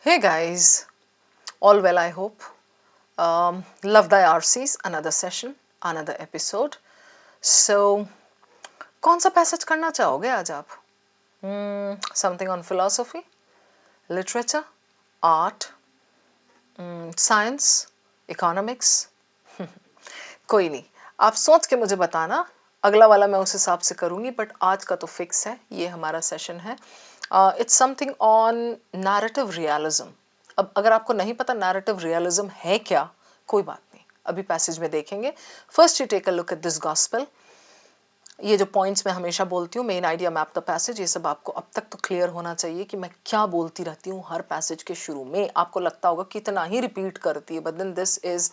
Hey guys, all well I hope. Love thy RCs, another session, another episode. So, कौन सा passage करना चाहोगे आज आप? Something on philosophy, literature, art, science, economics? कोई नहीं, आप सोच के मुझे बताना. अगला वाला मैं उस हिसाब से करूंगी, बट आज का तो फिक्स है, ये हमारा सेशन है. It's something on narrative realism. अब अगर आपको नहीं पता नैरेटिव रियलिज्म है क्या, कोई बात नहीं, अभी पैसेज में देखेंगे. First you take a look at this gospel. ये जो पॉइंट्स मैं हमेशा बोलती हूँ, main idea map the passage, ये सब आपको अब तक तो क्लियर होना चाहिए कि मैं क्या बोलती रहती हूँ हर पैसेज के शुरू में. आपको लगता होगा कितना ही रिपीट करती है, but then this is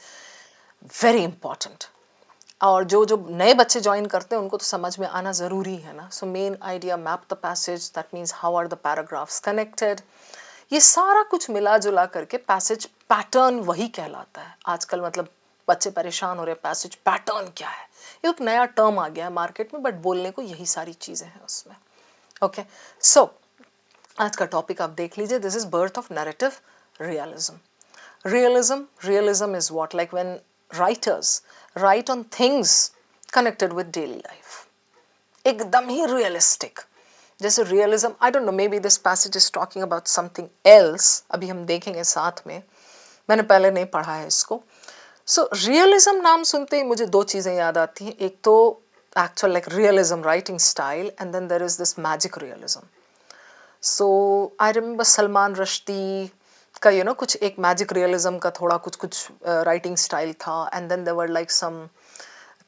very important. और जो जो नए बच्चे ज्वाइन करते हैं उनको तो समझ में आना जरूरी है ना. So main idea map the passage, that means how are the paragraphs connected. ये सारा कुछ मिला जुला करके पैसेज पैटर्न वही कहलाता है. आजकल मतलब बच्चे परेशान हो रहे हैं, पैसेज पैटर्न क्या है. ये एक नया टर्म आ गया है मार्केट में, बट बोलने को यही सारी चीजें हैं उसमें. ओके, सो आज का टॉपिक आप देख लीजिए. This is birth of narrative realism. Realism is what, like when writers write on things connected with daily life. एकदम ही realistic. जैसे realism, I don't know, maybe this passage is talking about something else. अभी हम देखेंगे साथ में, मैंने पहले नहीं पढ़ा है इसको. So realism नाम सुनते ही मुझे दो चीजें याद आती हैं. एक तो actual like realism writing style, and then there is this magic realism. So I remember Salman Rushdie का कुछ एक मैजिक रियलिज्म का थोड़ा कुछ कुछ राइटिंग स्टाइल था. And then there were like some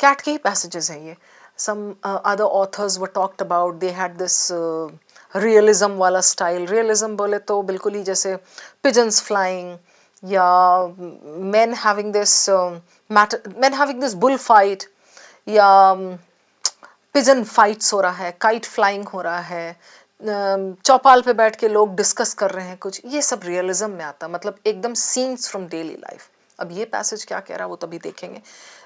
cat के ही पैसेजेस हैं ये. Some other authors were talked about, they had this realism वाला स्टाइल. रियलिज्म बोले तो बिल्कुल ही जैसे पिजन्स फ्लाइंग, या men having this men having this bull fight, या पिजन फाइट्स हो रहा है, काइट फ्लाइंग हो रहा है, चौपाल पे बैठ के लोग डिस्कस कर रहे हैं कुछ. ये सब रियलिज्म में आता, मतलब एकदम सीन्स फ्रॉम डेली लाइफ. अब ये पैसेज क्या कह रहा है वो तभी देखेंगे.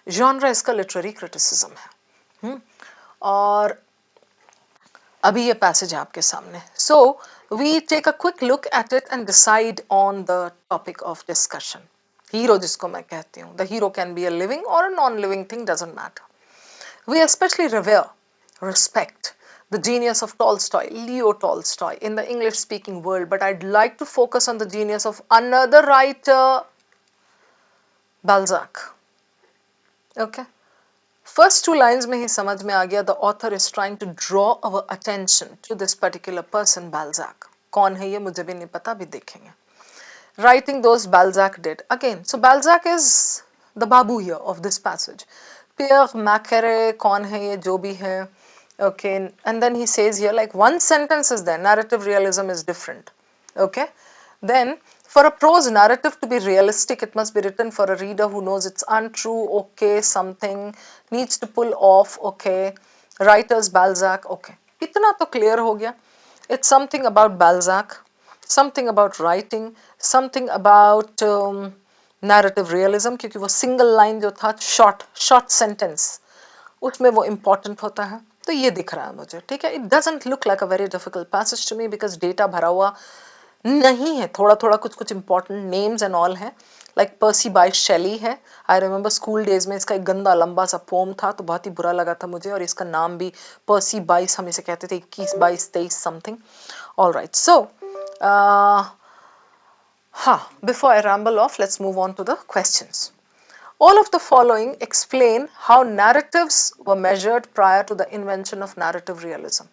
जॉनरा इसका लिटरेरी क्रिटिसिज्म है. और अभी ये पैसेज है आपके सामने. So we take a quick look at it and decide on the topic of discussion. Hero जिसको मैं कहती हूँ, the hero can be a living और a non living thing, doesn't matter. We especially revere, respect the genius of Tolstoy, Leo Tolstoy, in the English-speaking world, but I'd like to focus on the genius of another writer, Balzac. Okay? First two lines में ही समझ में आ गया, the author is trying to draw our attention to this particular person, Balzac. कौन है ये मुझे भी नहीं पता, अभी देखेंगे. Writing those Balzac did. Again, so Balzac is the babu here of this passage. Pierre Macquarie, कौन है ये, जो भी है. Okay, and then he says here, like one sentence is there, narrative realism is different. Okay, then for a prose narrative to be realistic, it must be written for a reader who knows it's untrue. Okay, something needs to pull off. Okay, writers Balzac. Okay, इतना तो clear हो गया. It's something about Balzac, something about writing, something about narrative realism, क्योंकि वो single line जो था, short sentence, उसमें वो इम्पोर्टेंट होता है. तो ये दिख रहा है मुझे, ठीक है. It doesn't look like a very difficult passage to me, because data भरा हुआ नहीं है, थोड़ा थोड़ा कुछ कुछ इंपॉर्टेंट नेम्स एंड ऑल है. लाइक पर्सी बाइस शेली है. आई रिमेंबर स्कूल डेज में इसका एक गंदा लंबा सा पोम था, तो बहुत ही बुरा लगा था मुझे. और इसका नाम भी पर्सी बाइस, हम इसे कहते थे 21 22 23 something. All right, so before I ramble off, let's move on to the questions. All of the following explain how narratives were measured prior to the invention of narrative realism.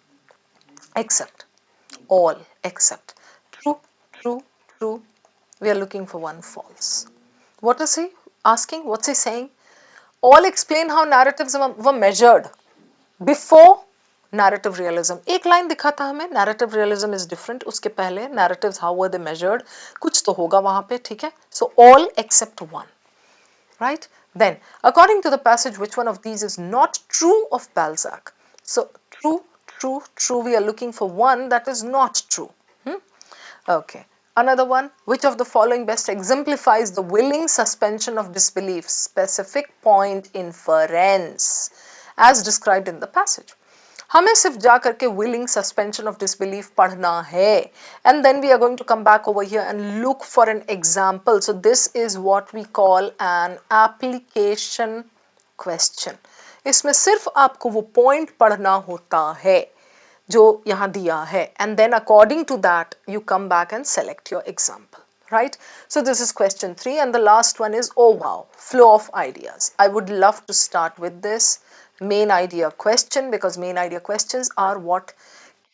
Except, all except. True, true, true. We are looking for one false. What is he asking? What's he saying? All explain how narratives were measured before narrative realism. एक line दिखा था हमें, narrative realism is different. उसके पहले narratives, how were they measured? कुछ तो होगा वहां पे, ठीक है. So all except one, right? Then according to the passage, which one of these is not true of Balzac? So true, true, true. We are looking for one that is not true. Okay. Another one, which of the following best exemplifies the willing suspension of disbelief, specific point inference, as described in the passage? हमें सिर्फ जा करके willing suspension of disbelief पढ़ना है, and then we are going to come back over here and look for an example. So this is what we call an application question. इसमें सिर्फ आपको वो पॉइंट पढ़ना होता है जो यहाँ दिया है, and then according to that you come back and select your example, right? So this is question 3, and the last one is, oh wow, flow of ideas. I would love to start with this main idea question, because main idea questions are what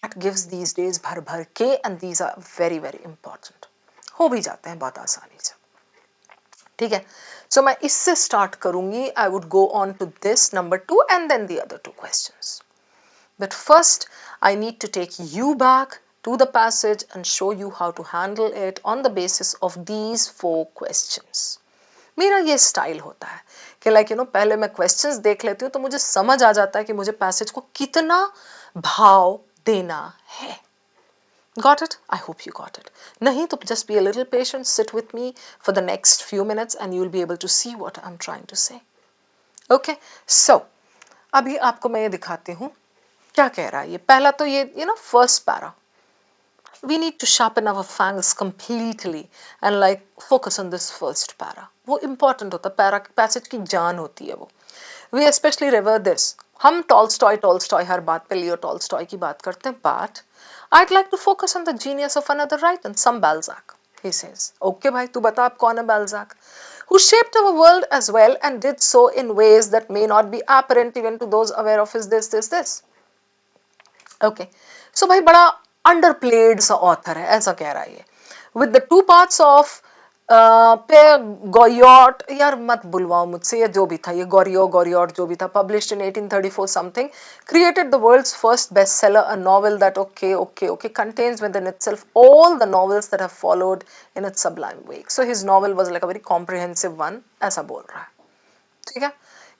CAT gives these days भर भर के, and these are very very important. हो भी जाते हैं बहुत आसानी से, ठीक है? So मैं इससे start करूंगी. I would go on to this number 2 and then the other 2 questions. But first I need to take you back to the passage and show you how to handle it on the basis of these 4 questions. मेरा ये style होता है कि like you know पहले मैं questions देख लेती हूँ तो मुझे समझ आ जाता है कि मुझे पैसेज को कितना भाव देना है. Got it? I hope you got it. नहीं तो just be a little patient, sit with me for the next few minutes and you will be able to see what I'm trying to say. Okay? So, अभी आपको मैं ये दिखाती हूँ क्या कह रहा है ये. पहला तो ये first para. We need to sharpen our fangs completely and like focus on this first para. वो important होता है, para passage की जान होती है वो. We especially revere this. हम टॉल्स्टॉय हर बात पे लियो टॉल्स्टॉय की बात करते हैं, but I'd like to focus on the genius of another writer, some Balzac. He says, okay भाई तू बता अब कौन है Balzac, who shaped our world as well and did so in ways that may not be apparent even to those aware of his this. Okay, so भाई बड़ा underplayed सा author है, ऐसा कह रहा है ये. With the 2 parts of गॉरियोट, यार मत बुलवाओ मुझसे, ये जो भी था ये गॉरियोट जो भी था, published in 1834 something, created the world's first bestseller, a novel that okay contains within itself all the novels that have followed in its sublime wake. So his novel was like a very comprehensive one, ऐसा बोल रहा है, ठीक है?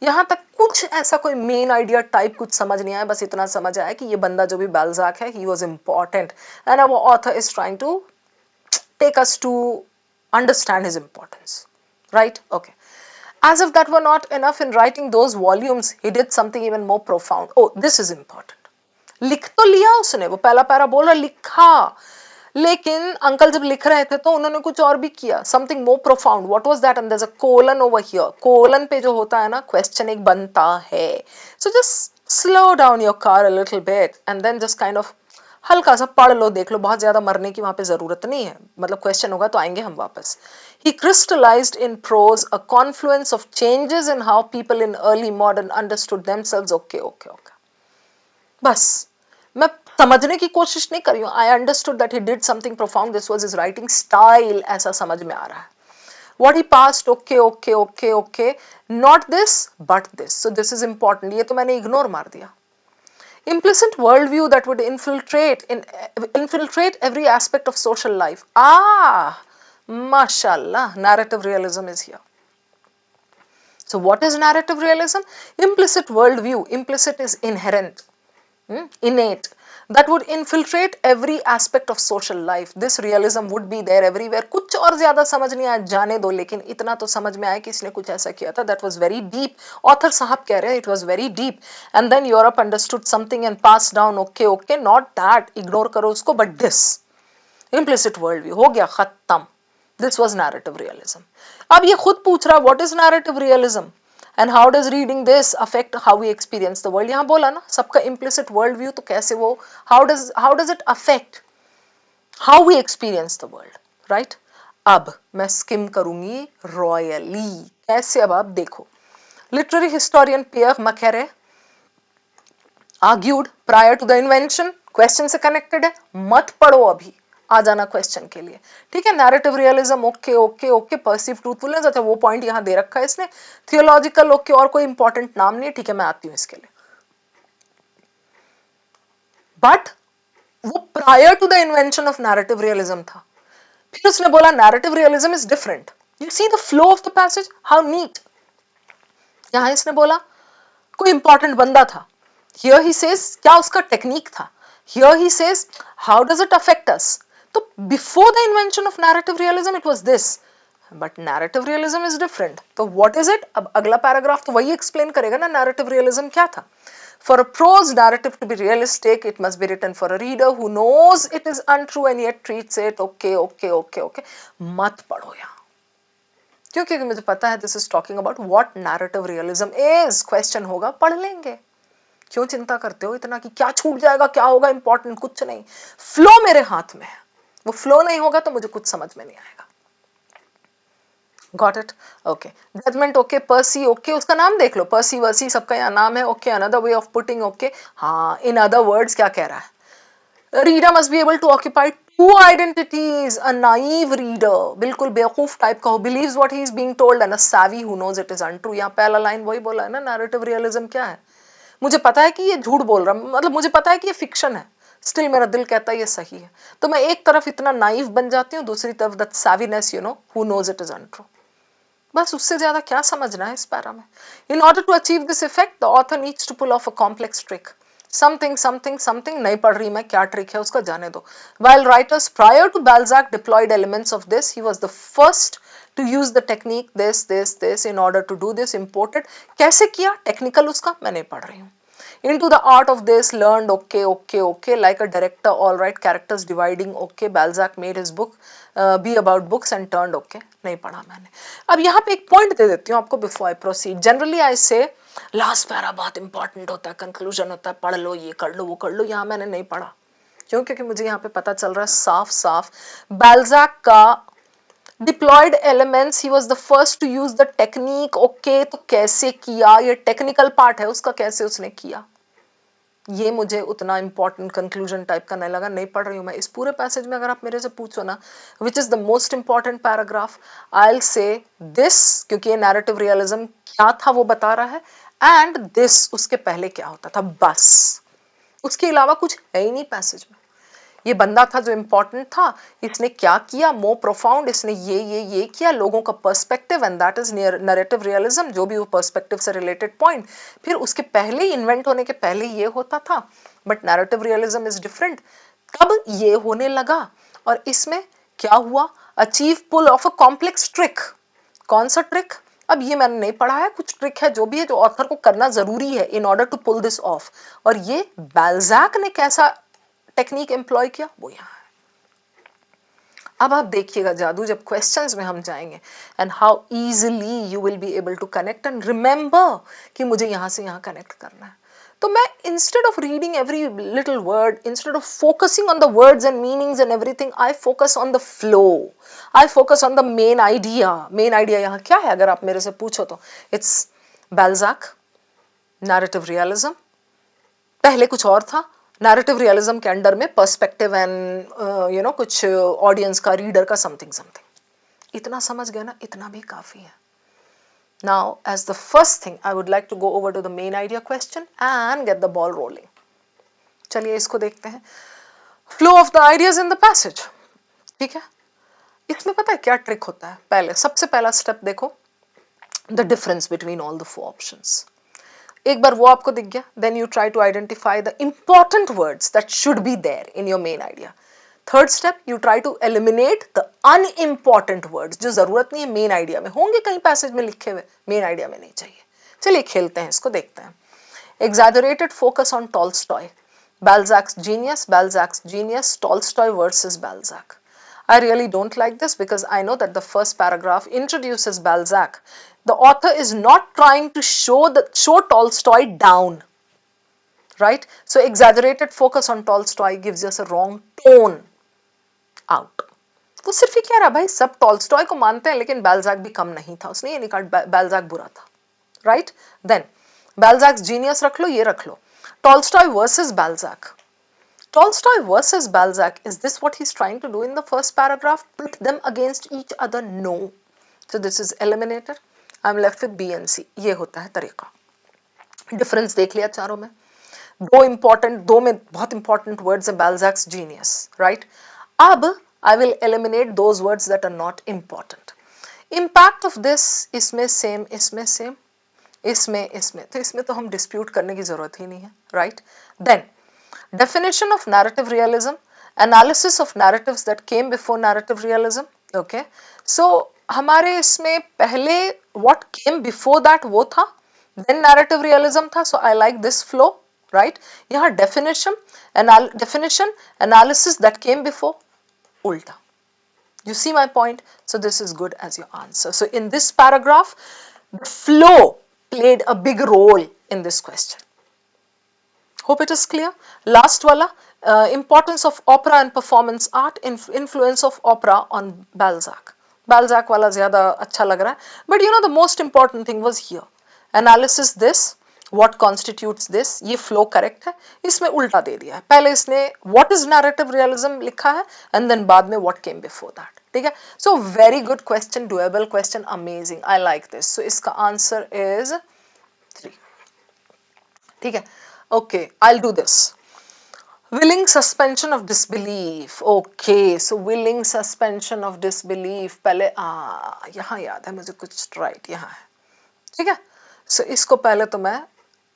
यहाँ तक कुछ ऐसा कोई मेन आइडिया टाइप कुछ समझ नहीं आया, बस इतना समझ आया कि ये बंदा जो भी बाल्जाक है, he was important and our author is trying to take us to understand his importance, right? Okay. As if that were not enough, in writing those volumes, he did something even more profound. Oh, this is important. लिख तो लिया उसने, वो पहला para बोल रहा लिखा, लेकिन अंकल जब लिख रहे थे तो उन्होंने कुछ और भी किया, something more profound. What was that? And there's a colon over here. Colon पे जो होता है ना, question एक बनता है. So just slow down your car a little bit and then just kind of हल्का सा पढ़ लो, देख लो, बहुत ज्यादा मरने की वहां पे जरूरत नहीं है, मतलब क्वेश्चन होगा तो आएंगे हम वापस. He crystallized in prose a confluence of changes in how people in early modern understood themselves. Okay. बस मैं समझने की कोशिश नहीं कर रही हूँ. I understood that he did something profound. This was his writing style, ऐसा समझ में आ रहा है. What he passed, okay. Not this, but this. So this is important. ये तो मैंने ignore मार दिया. Implicit worldview that would infiltrate every aspect of social life. Mashallah, narrative realism is here. So what is narrative realism? Implicit worldview. Implicit is inherent, innate. That would infiltrate every aspect of social life. This realism would be there everywhere. कुछ और ज्यादा समझ नहीं आया, जाने दो, लेकिन इतना तो समझ में आया कि इसने कुछ ऐसा किया था. That was very deep. Author साहब कह रहे हैं it was very deep. And then Europe understood something and passed down. Okay, not that. Ignore करो उसको, but this. Implicit worldview. हो गया, खत्म. This was narrative realism. अब ये खुद पूछ रहा, what is narrative realism? And how does reading this affect how we experience the world? यहाँ बोला ना, सबका implicit world view, तो कैसे वो, how does it affect how we experience the world, right? अब मैं skim करूंगी royally. कैसे? अब आप देखो. Literary historian Pierre Macquarie argued prior to the invention, question से connected है, मत पढ़ो अभी, आ जाना क्वेश्चन के लिए, ठीक है? Narrative realism okay, perceive truthfulness, अच्छा वो पॉइंट यहां दे रखा है इसने. थियोलॉजिकल ओके, और कोई इंपॉर्टेंट नाम नहीं है, ठीक है, मैं आती हूं इसके लिए. बट वो prior to the invention of narrative realism था. फिर उसने बोला narrative realism is different. You see the flow of the passage, how neat. यहां इसने बोला कोई इंपॉर्टेंट बंदा था. हियर ही सेज क्या उसका टेक्निक था. Here he says how does it affect us. तो before the invention of narrative realism it was this, but narrative realism is different. तो what is it? अब अगला पैराग्राफ तो वही एक्सप्लेन करेगा ना narrative realism क्या था. For a prose narrative to be realistic, it must be written for a reader who knows it is untrue and yet treats it okay. मत पढ़ो यहाँ, क्योंकि मुझे पता है this is talking about what narrative realism is. Question होगा, पढ़ लेंगे, क्यों चिंता करते हो इतना कि क्या छूट जाएगा, क्या होगा, इंपॉर्टेंट कुछ नहीं. फ्लो मेरे हाथ में है, वो फ्लो नहीं होगा तो मुझे कुछ समझ में नहीं आएगा. Got it? Okay. Judgment okay, Percy okay, उसका नाम देख लो, Percy वर्सी सबका यहाँ नाम है. Okay, another way of putting okay. हाँ, in other words क्या कह रहा है? A reader must be able to occupy two identities. A naive reader, बिल्कुल बेवकूफ टाइप का हो, believes what he is being told, and a savvy who knows it is untrue. यहाँ पहला लाइन वही बोला है ना, narrative realism क्या है? मुझे पता है कि ये झूठ बोल रहा है, मतलब मुझे पता है कि ये फिक्शन है, स्टिल मेरा दिल कहता है ये सही है. तो मैं एक तरफ इतना नाइव बन जाती हूँ, दूसरी तरफ that savviness, you know, who knows it is untrue. बस उससे ज्यादा क्या समझना है इस पैरा में. In order to achieve this effect the author needs to pull off a complex trick. Something नहीं पढ़ रही मैं, क्या ट्रिक है उसका जाने दो. While writers prior to Balzac deployed elements of this, he was the first to use the technique this in order to do this. Imported कैसे किया, टेक्निकल उसका मैं नहीं पढ़ रही हूँ. Into the art of this learned okay like a director, all right, characters dividing okay. Balzac made his book be about books and turned okay. नहीं पढ़ा मैंने. अब यहाँ पे एक पॉइंट दे देती हूँ आपको before I proceed. Generally I say last para बहुत इंपॉर्टेंट होता है, कंक्लूजन होता है, पढ़ लो, ये कर लो, वो कर लो. यहाँ मैंने नहीं पढ़ा, क्यों? क्योंकि मुझे यहाँ पे पता चल रहा है साफ साफ बैल्जैक का deployed elements, he was the first to use the technique. Okay, तो कैसे किया, ये टेक्निकल पार्ट है उसका, कैसे उसने किया, ये मुझे उतना इंपॉर्टेंट कंक्लूजन टाइप का नहीं लगा. नहीं पढ़ रही हूँ मैं. इस पूरे पैसेज में अगर आप मेरे से पूछो ना which is the most important paragraph, I will say this, क्योंकि ये नैरेटिव रियलिज्म क्या था वो बता रहा है, एंड दिस उसके पहले क्या होता था, बस. उसके अलावा कुछ है ही नहीं पैसेज में. ये बंदा था जो इंपॉर्टेंट था, इसने क्या किया, मोर प्रोफाउंड, इसने ये किया, लोगों का perspective, and that is narrative realism, जो भी वो पर्सपेक्टिव से रिलेटेड पॉइंट. फिर उसके पहले ही, इन्वेंट होने के पहले ये होता था, but narrative realism is different. कब ये होने लगा और इसमें क्या हुआ, achieve pull off a complex trick. कौन सा ट्रिक, अब ये मैंने नहीं पढ़ा है, कुछ ट्रिक है जो भी है, जो ऑथर को करना जरूरी है in order to pull this off. और ये बैल्जैक ने कैसा टेक्निक एम्प्लॉय किया, वो यहाँ है. अब आप देखिएगा जादू, जब क्वेश्चंस में हम जाएंगे, and how easily you will be able to connect and remember कि मुझे यहां से यहां कनेक्ट करना है. तो मैं instead of reading every little word, instead of focusing on the words and meanings and everything, I focus on the flow, I focus on the main idea. Main idea यहाँ क्या है अगर आप मेरे से पूछो तो, इट्स बैल्जैक, नैरेटिव रियलिज्म. पहले कुछ और था, नैरेटिव रियलिज्म के अंडर में पर्सपेक्टिव एंड यू नो कुछ ऑडियंस का, रीडर का, समथिंग. इतना समझ गया ना, इतना भी काफी है. Now as the first thing I would like to go over to the main idea question and get the ball rolling. चलिए इसको देखते हैं, flow of the ideas in the passage. ठीक है, इसमें पता है क्या ट्रिक होता है. पहले सबसे पहला स्टेप देखो, the difference between all the four options. एक बार वो आपको दिख गया, then you try to identify the important words that should be there in your main idea. Third step, you try to eliminate the unimportant words, जो जरूरत नहीं है मेन आइडिया में, होंगे कहीं पैसेज में लिखे हुए, मेन आइडिया में नहीं चाहिए. चलिए खेलते हैं, इसको देखते हैं. Exaggerated focus on Tolstoy. Balzac's genius, Tolstoy versus Balzac. I really don't like this because I know that the first paragraph introduces Balzac. The author is not trying to show Tolstoy down, right? So exaggerated focus on Tolstoy gives us a wrong tone out. वो सिर्फ ही कह रहा भाई सब Tolstoy को मानते हैं लेकिन बैल्जैक भी कम नहीं था, उसने ये नहीं कहा बैल्जैक बुरा था, राइट? देन Balzac's genius रख लो, ये रख लो. Tolstoy versus Balzac. Tolstoy versus Balzac, is this what he's trying to do in the first paragraph? Pit them against each other? No. So this is eliminated. I'm left with B and C. ये होता है तरीका. Difference देख लिया चारों में. दो में बहुत important words है Balzac's genius, right? अब I will eliminate those words that are not important. Impact of this, इसमें same, इसमें same. इसमें तो हम डिस्प्यूट करने की जरूरत ही नहीं है, right? Then definition of narrative realism, analysis of narratives that came before narrative realism. Okay, so हमारे इसमें पहले व्हाट केम बिफोर दैट वो था, देन नैरेटिव रियलिज्म था. So I like this flow. right? यहाँ definition, analysis that came before, ulta. You see my point? So this is good as your answer. So in this paragraph, the flow played a big role in this question. Hope it is clear. Last wala, importance of opera and performance art, influence of opera on Balzac. Balzac wala zyada अच्छा लग रहा है. But you know the most important thing was here. Analysis this, what constitutes this, ये flow correct है, इसमें उल्टा दे दिया है. पहले इसने what is narrative realism लिखा है and then बाद में what came before that. ठीक है? So very good question, doable question, amazing. I like this. So इसका answer is 3. ठीक है? Okay, I'll do this. Willing suspension of disbelief. Okay, so willing suspension of disbelief. पहले यहाँ याद है मुझे कुछ right यहाँ है. ठीक है? So इसको पहले तो मैं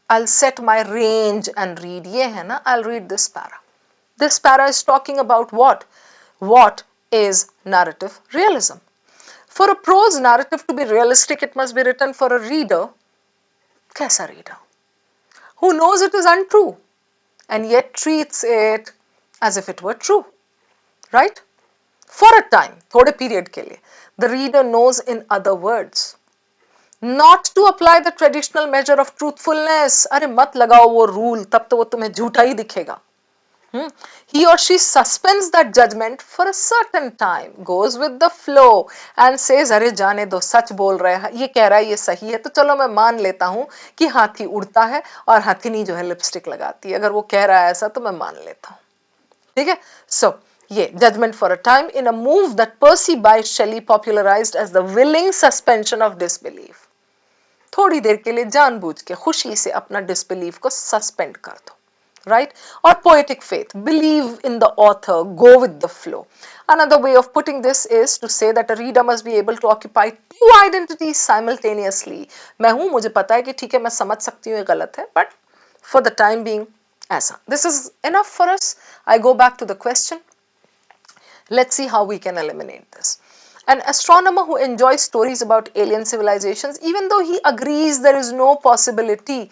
I'll set my range and read. ये है ना, I'll read this para. This para is talking about what? What is narrative realism? For a prose narrative to be realistic, it must be written for a reader. कैसा reader? Who knows it is untrue and yet treats it as if it were true, right? For a time, थोड़े period के लिए, the reader knows, in other words, not to apply the traditional measure of truthfulness. अरे मत लगाओ वो rule, तब तो वो तुम्हें झूठा ही दिखेगा. He or she suspends that judgment for a certain time, goes with the flow and says अरे जाने दो, सच बोल रहा है, ये कह रहा है, ये सही है, तो चलो मैं मान लेता हूँ कि हाथी उड़ता है और हाथीनी जो है लिपस्टिक लगाती है, अगर वो कह रहा है ऐसा तो मैं मान लेता हूँ. ठीक है? So ये judgment for a time in a move that Percy Bysshe Shelley popularized as the willing suspension of disbelief. थोड़ी देर के लिए जानबूझ के खुशी से अपना disbelief को suspend कर दो. Right? Or poetic faith, believe in the author, go with the flow. Another way of putting this is to say that a reader must be able to occupy two identities simultaneously. मैं हूँ, मुझे पता है कि ठीक है मैं समझ सकती हूँ ये गलत है, but for the time being ऐसा. This is enough for us. I go back to the question. Let's see how we can eliminate this. An astronomer who enjoys stories about alien civilizations, even though he agrees there is no possibility,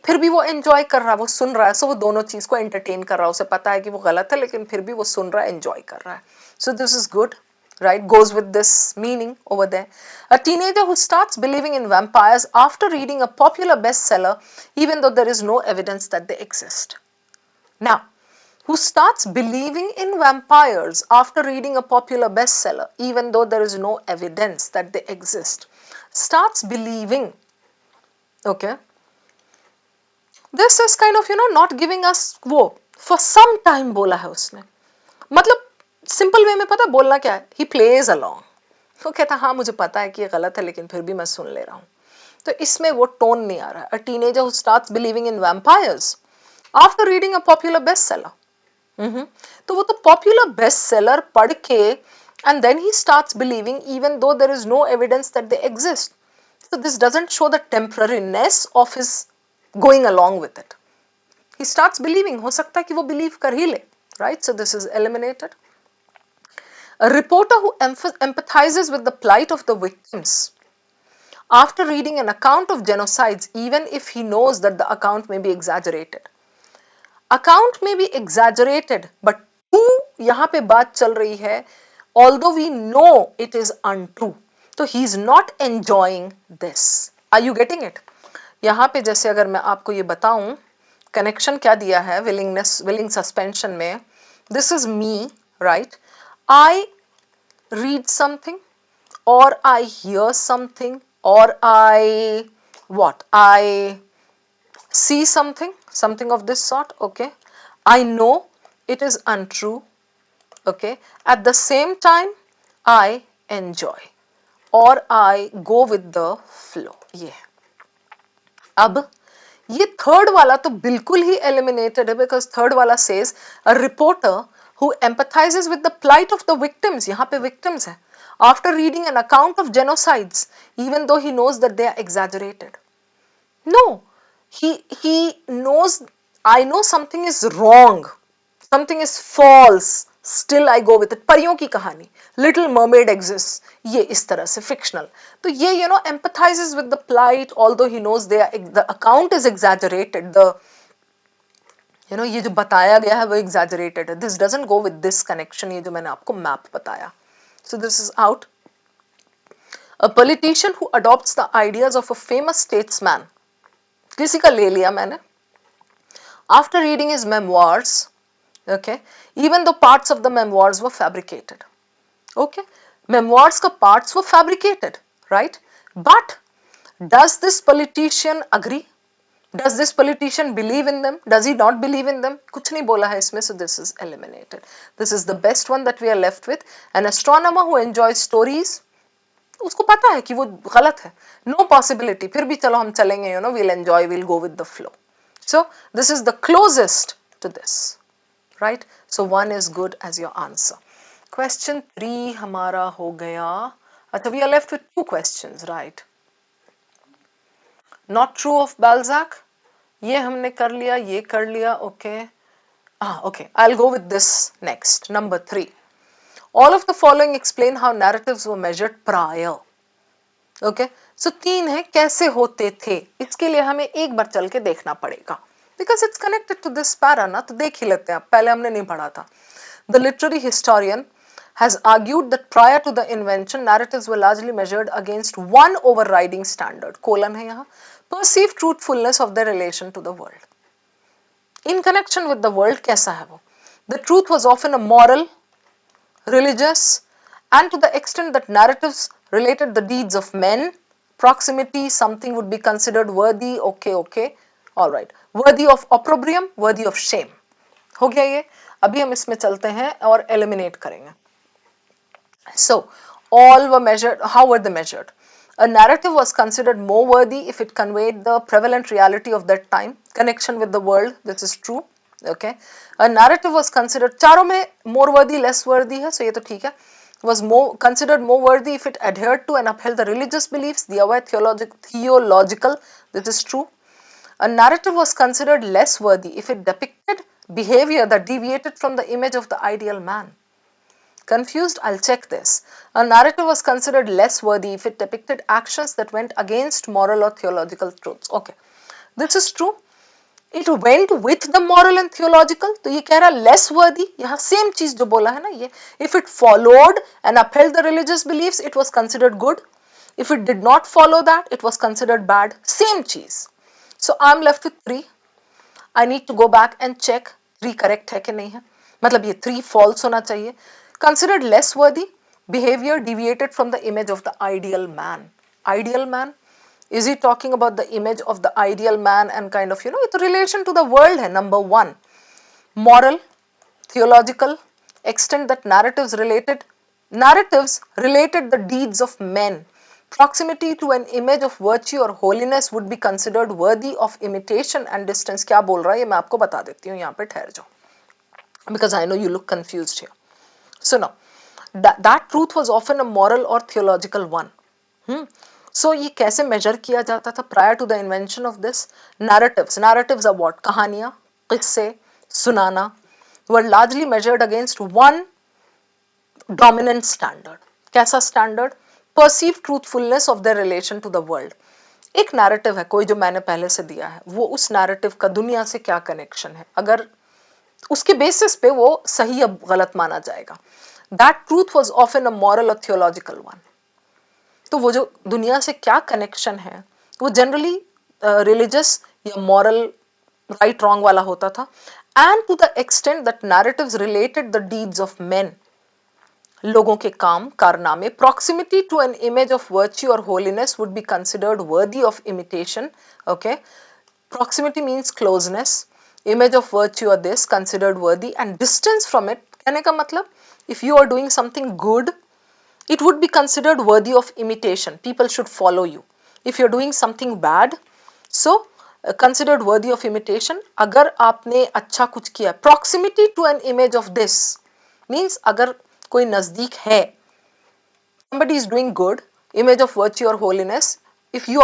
फिर भी वो enjoy कर रहा है, वो सुन रहा है, so वो दोनों चीज को entertain कर रहा है, उसे पता है कि वो गलत है, लेकिन फिर भी वो सुन रहा है, enjoy कर रहा है. So this is good, right? Goes with this meaning over there. A teenager who starts believing in vampires after reading a popular bestseller, even though there is no evidence that they exist. Now, who starts believing in vampires after reading a popular bestseller, even though there is no evidence that they exist. Starts believing, okay? This is kind of, not giving us वो for some time बोला है उसने. मतलब simple way में पता बोलना क्या है? He plays along. वो कहता हाँ मुझे पता है कि ये गलत है लेकिन फिर भी मैं सुन ले रहा हूँ. तो इसमें वो टोन नहीं आ रहा है. A teenager who starts believing in vampires after reading a popular bestseller. तो वो तो पॉपुलर बेस्ट सेलर पढ़ के and then he starts believing even though there is no evidence that they exist. So this doesn't show the temporariness of his going along with it. He starts believing, हो सकता है कि वो believe कर ही ले, right? So this is eliminated. A reporter who empathizes with the plight of the victims after reading an account of genocides, even if he knows that the account may be exaggerated. Account may be exaggerated, but यहाँ पे बात चल रही है, although we know it is untrue, तो he is not enjoying this. Are you getting it? यहाँ पे जैसे अगर मैं आपको ये बताऊं, connection क्या दिया है willing suspension में, this is me, right? I read something, or I hear something, or I see something of this sort, okay? I know it is untrue, okay? At the same time, I enjoy or I go with the flow. ये अब ये third वाला तो बिल्कुल ही eliminated है, because third वाला says a reporter who empathizes with the plight of the victims, यहाँ पे victims है, after reading an account of genocides, even though he knows that they are exaggerated. No, he knows, I know something is wrong, something is false, still I go with it. परियों की कहानी, Little Mermaid exists, ये इस तरह से fictional. तो ये empathizes with the plight, although he knows the account is exaggerated, the ये जो बताया गया है वो एग्जैजरेटेड है, this doesn't go with this connection, ये जो मैंने आपको मैप बताया. So this is out. A politician who adopts the ideas of a famous statesman, किसी का ले लिया मैंने, after reading his memoirs, okay, even though parts of the memoirs were fabricated, okay, memoirs का parts were fabricated, right, but does this politician agree? Does this politician believe in them? Does he not believe in them? कुछ नहीं बोला है इसमें, so this is eliminated. This is the best one that we are left with. An astronomer who enjoys stories, उसको पता है कि वो गलत है, no possibility, फिर भी चलो हम चलेंगे, we'll enjoy, we'll go with the flow. So this is the closest to this, right? So 1 is good as your answer. Question 3 हमारा हो गया. अच्छा, we are left with 2 questions, right? Not true of Balzac, ये हमने कर लिया, ये कर लिया, okay. Okay, I'll go with this next. Number 3. All of the following explain how narratives were measured prior. Okay, so 3 है कैसे होते थे, इसके लिए हमें एक बार चल के देखना पड़ेगा, because it's connected to this para ना, तो देख ही लेते हैं, पहले हमने नहीं पढ़ा था. The literary historian has argued that prior to the invention, narratives were largely measured against one overriding standard, colon है यहाँ, perceived truthfulness of their relation to the world. In connection with the world कैसा है वो? The truth was often a moral, religious, and to the extent that narratives related the deeds of men, proximity, something would be considered worthy, okay, all right, worthy of opprobrium, worthy of shame. हो गया ये. अभी हम इसमें चलते हैं और eliminate करेंगे. So all were measured. How were they measured? A narrative was considered more worthy if it conveyed the prevalent reality of that time, connection with the world. This is true. Okay. A narrative was considered, चारों में more worthy, less worthy है, so ये तो ठीक है. Was more considered more worthy if it adhered to and upheld the religious beliefs, the aware theological. This is true. A narrative was considered less worthy if it depicted behavior that deviated from the image of the ideal man. Confused? I'll check this. A narrative was considered less worthy if it depicted actions that went against moral or theological truths. Okay, this is true. It went with the moral and theological, तो ये कह रहा less worthy, यहाँ same चीज जो बोला है ना ये. If it followed and upheld the religious beliefs, it was considered good. If it did not follow that, it was considered bad. Same cheese. So I'm left with 3. I need to go back and check 3 correct है कि नहीं है. मतलब ये 3 false होना चाहिए. Considered less worthy, behavior deviated from the image of the ideal man. Ideal man? Is he talking about the image of the ideal man and kind of, it's relation to the world hai, number 1. Moral, theological, extent that narratives related the deeds of men. Proximity to an image of virtue or holiness would be considered worthy of imitation and distance. क्या बोल रहा है ये मैं आपको बता देती हूँ, यहाँ पे ठहर जाओ. Because I know you look confused here. So now, that truth was often a moral or theological one. So ये कैसे measure किया जाता था prior to the invention of this? Narratives are what? कहानियाँ, किस्से, सुनाना were largely measured against one dominant standard. कैसा standard? Perceived truthfulness of their relation to the world. एक narrative है कोई जो मैंने पहले से दिया है, वो उस narrative का दुनिया से क्या connection है, अगर उसके बेसिस पे वो सही या गलत माना जाएगा. That truth was often a moral or theological one. तो वो जो दुनिया से क्या कनेक्शन है वो जनरली रिलीजियस या मॉरल राइट रॉन्ग वाला होता था. And to the extent that narratives related the deeds of men, लोगों के काम कारनामे, proximity to an image of virtue or holiness would be considered worthy of imitation. Okay, proximity means closeness, image of virtue or this considered worthy, and distance from it कहने का मतलब if you are doing something good, it would be considered worthy of imitation. People should follow you. If you're doing something bad, so considered worthy of imitation. अगर आपने अच्छा कुछ किया, proximity to an image of this means अगर कोई नजदीक है, somebody is doing good, image of virtue or holiness, if you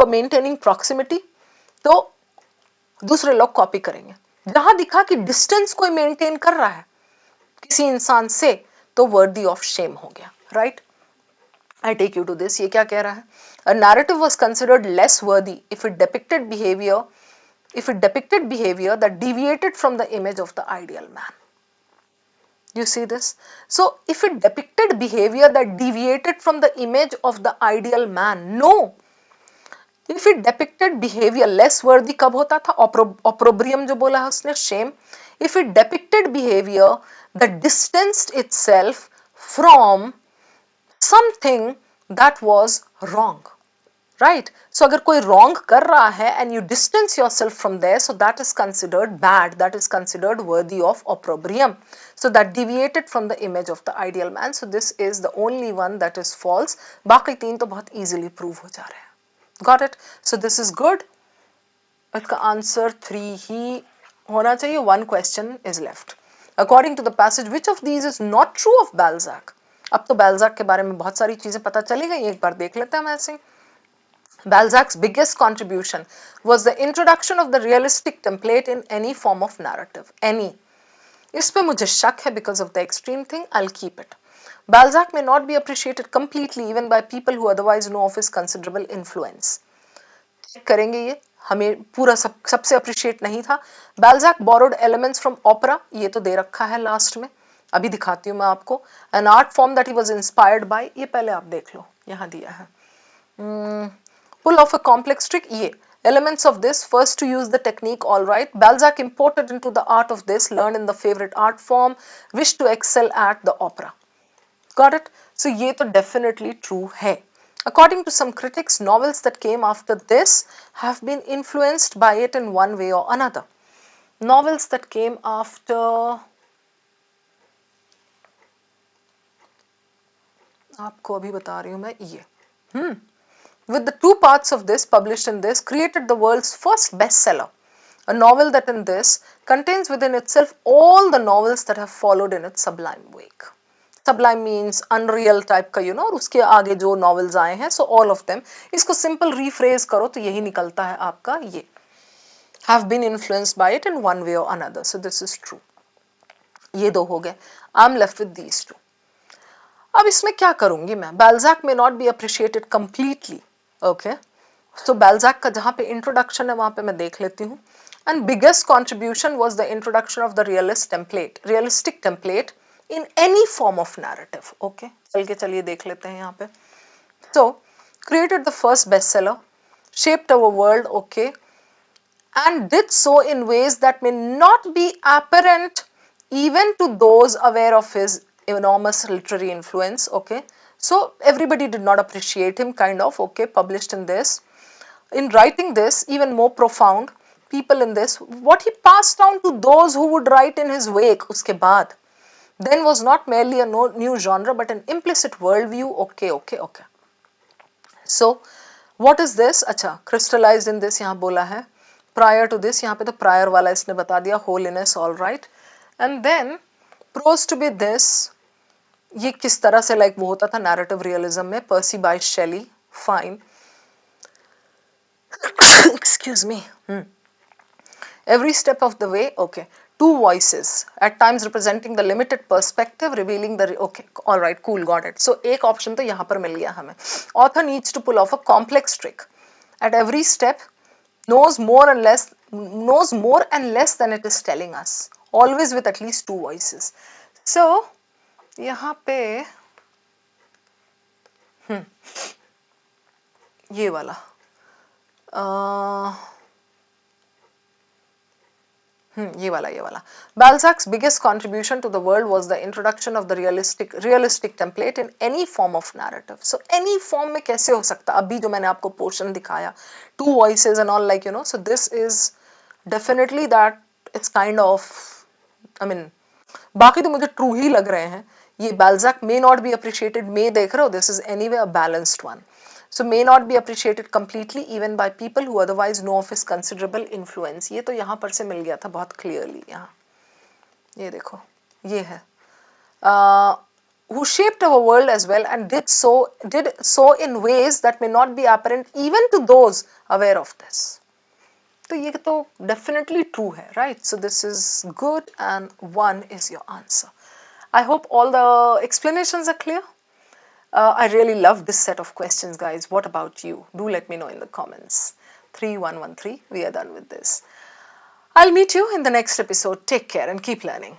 are maintaining proximity, तो दूसरे लोग कॉपी करेंगे. जहां दिखा कि डिस्टेंस कोई मेंटेन कर रहा है किसी इंसान से, तो वर्दी ऑफ शेम हो गया. Right, I take you to this. ये क्या कह रहा है? A narrative was considered less worthy if it depicted behavior if it depicted behavior that deviated from the image of the ideal man. You see this? So if it depicted behavior that deviated from the image of the ideal man, no. If it depicted behavior less worthy, कब होता था? Opprobrium जो बोला है उसने, shame. If it depicted behavior that distanced itself from something that was wrong. Right? So अगर कोई wrong कर रहा है and you distance yourself from there, so that is considered bad, that is considered worthy of opprobrium. So that deviated from the image of the ideal man. So this is the only one that is false. बाकी तीन तो बहुत easily prove हो जा रहे हैं. Got it? So this is good. इसका answer 3 ही होना चाहिए. One question is left. According to the passage, which of these is not true of Balzac? अब तो Balzac के बारे में बहुत सारी चीजें पता चली गई, एक बार देख लेते हैं हम ऐसे. Balzac's biggest contribution was the introduction of the realistic template in any form of narrative. Any. इस पे मुझे शक है because of the extreme thing. I'll keep it. Balzac may not be appreciated completely even by people who otherwise know of his considerable influence. Check करेंगे ये, हमें पूरा सबसे appreciate नहीं था. Balzac borrowed elements from opera. ये तो दे रखा है लास्ट में, अभी दिखाती हूँ मैं आपको. An art form that he was inspired by. ये पहले आप देख लो, यहाँ दिया है. Pull off a complex trick, ये. Elements of this, first to use the technique, all right. Balzac imported into the art of this, learned in the favorite art form, wished to excel at the opera. Got it? So ये तो definitely true है. According to some critics, novels that came after this have been influenced by it in one way or another. Novels that came after, आपको अभी बता रही हूँ मैं ये. With the two parts of this published in this, created the world's first bestseller. A novel that in this contains within itself all the novels that have followed in its sublime wake. Sublime means unreal type का, you know, और उसके आगे जो novels आए हैं, so all of them. इसको simple rephrase करो तो यही निकलता है आपका ये. Have been influenced by it in one way or another. So this is true. ये दो हो गए. I'm left with these two. अब इसमें क्या करूंगी मैं? Balzac may not be appreciated completely. Okay. So Balzac का जहाँ पे introduction है वहाँ पे मैं देख लेती हूँ. And biggest contribution was the introduction of the realistic template in any form of narrative. Okay. चल के चलिए देख लेते हैं यहाँ पे. So created the first bestseller, shaped our world. Okay. And did so in ways that may not be apparent even to those aware of his enormous literary influence. Okay. So everybody did not appreciate him, kind of. Okay. Published in this. In writing this, even more profound, people in this, what he passed down to those who would write in his wake, uske baad, then was not merely a new genre, but an implicit worldview. Okay. So, what is this? अच्छा, crystallized in this यहाँ बोला है. Prior to this, यहाँ पे तो prior वाला इसने बता दिया, holiness, all right. And then, prose to be this, ये किस तरह से like वो होता था narrative realism में, Percy Bysshe Shelley, fine. Excuse me. Every step of the way, okay. Two voices, at times representing the limited perspective, revealing the, okay, all right, cool, got it. So एक option तो यहाँ पर मिल गया हमें. Author needs to pull off a complex trick. At every step, knows more and less than it is telling us. Always with at least two voices. So यहाँ पे ये वाला ये वाला. Balzac's biggest contribution to the world was the introduction of the realistic template in any form of narrative. So any form में कैसे हो सकता? अभी जो मैंने आपको portion दिखाया, two voices and all, like, you know, so this is definitely that it's kind of, I mean, बाकी तो मुझे true ही लग रहे हैं. ये Balzac may not be appreciated, may देख रहे हो, this is anyway a balanced one. So may not be appreciated completely even by people who otherwise know of his considerable influence. ये तो यहाँ पर से मिल गया था बहुत clearly यहाँ. ये देखो, ये है. Who shaped our world as well and did so in ways that may not be apparent even to those aware of this. तो ये तो definitely true है, right? So this is good and 1 is your answer. I hope all the explanations are clear. I really love this set of questions, guys. What about you? Do let me know in the comments. 3113, we are done with this. I'll meet you in the next episode. Take care and keep learning.